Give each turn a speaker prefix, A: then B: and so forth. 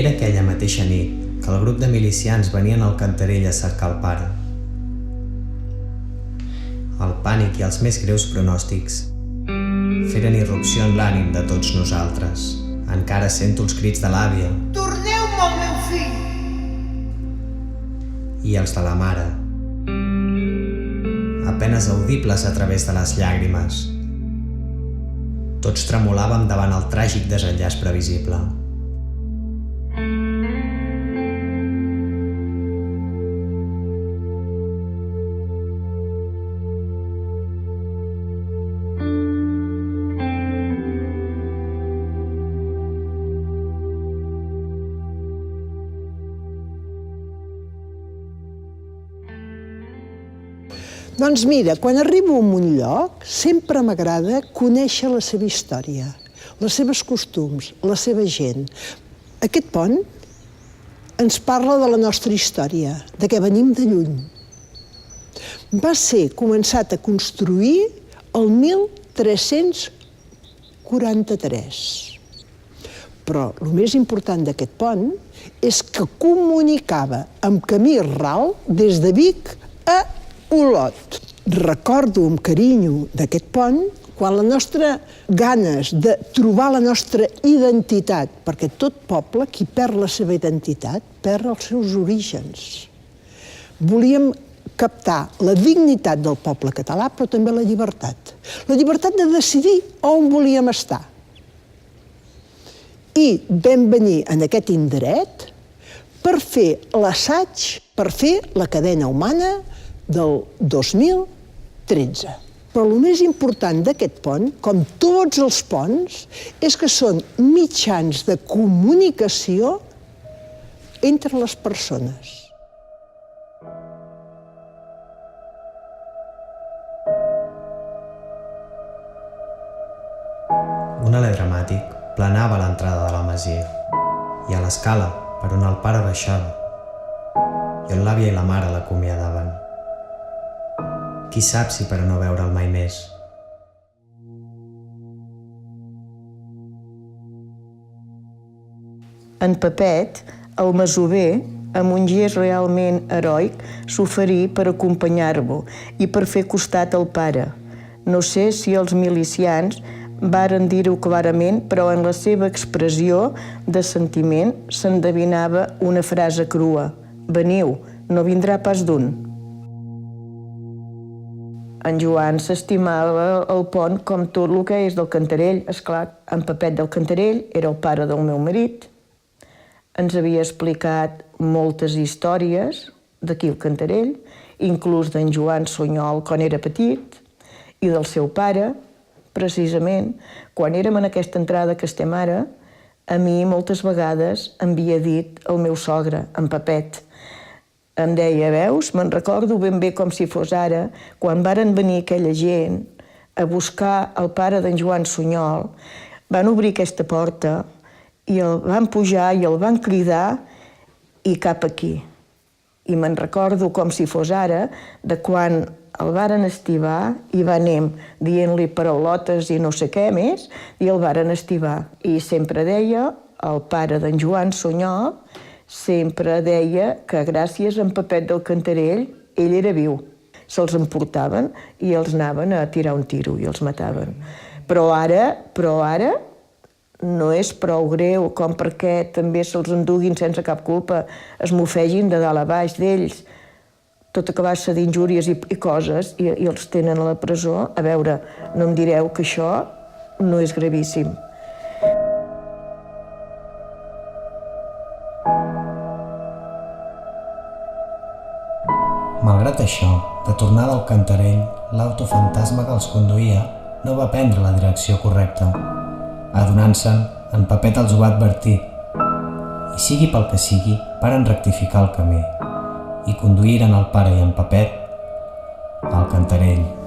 A: Era aquella mateixa nit que el grup de milicians venien al Cantarell a cercar el pare. El pànic i els més greus pronòstics feren irrupció en l'ànim de tots nosaltres. Encara sento els crits de l'àvia.
B: Torneu-me el meu fill!
A: I els de la mare, apenes audibles a través de les llàgrimes. Tots tremolàvem davant el tràgic desenllaç previsible.
C: Doncs mira, quan arribo a un lloc, sempre m'agrada conèixer la seva història, les seves costums, la seva gent. Aquest pont ens parla de la nostra història, de què venim de lluny. Va ser començat a construir el 1343. Però el més important d'aquest pont és que comunicava amb camí ral des de Vic a Olot. Recordo amb carinyo d'aquest pont quan les nostres ganes de trobar la nostra identitat, perquè tot poble, qui perd la seva identitat, perd els seus orígens. Volíem captar la dignitat del poble català, però també la llibertat. La llibertat de decidir on volíem estar. I vam venir en aquest indret per fer l'assaig, per fer la cadena humana del 2013. Però el més important d'aquest pont, com tots els ponts, és que són mitjans de comunicació entre les persones.
A: Un alè dramàtic planava a l'entrada de la masia i a l'escala per on el pare baixava i on l'àvia i la mare l'acomiadaven. Qui sap si per a no veure'l mai més.
D: En Pepet, el masover, amb un gest realment heroic, s'oferí per acompanyar-lo i per fer costat al pare. No sé si els milicians varen dir-ho clarament, però en la seva expressió de sentiment s'endevinava una frase crua. Veniu, no vindrà pas d'un. En Joan s'estimava el pont com tot el que és del Cantarell. Esclar, en Pepet del Cantarell era el pare del meu marit. Ens havia explicat moltes històries d'aquí al Cantarell, inclús d'en Joan Sunyol quan era petit, i del seu pare, precisament, quan érem en aquesta entrada que estem ara, a mi moltes vegades em havia dit el meu sogre, en Pepet. Em deia, veus, me'n recordo ben bé com si fos ara, quan varen venir aquella gent a buscar el pare d'en Joan Sunyol, van obrir aquesta porta i el van pujar i el van cridar i cap aquí. I me'n recordo com si fos ara de quan el varen estibar i va anem dient-li paraulotes i no sé què més, i el varen estibar. I sempre deia, el pare d'en Joan Sunyol, sempre deia que gràcies a en Pepet del Cantarell ell era viu. Se'ls emportaven i els anaven a tirar un tiro i els mataven. Però ara no és prou greu com perquè també se'ls enduguin sense cap culpa, es mofegin de dalt a baix d'ells, tota classe d'injúries i coses, i els tenen a la presó. A veure, no em direu que això no és gravíssim.
A: Malgrat això, de tornada al Cantarell, l'autofantasma que els conduïa no va prendre la direcció correcta. Adonant-se'n, en Pepet els ho va advertir. I sigui pel que sigui, varen rectificar el camí i conduïren el pare i en Pepet al Cantarell.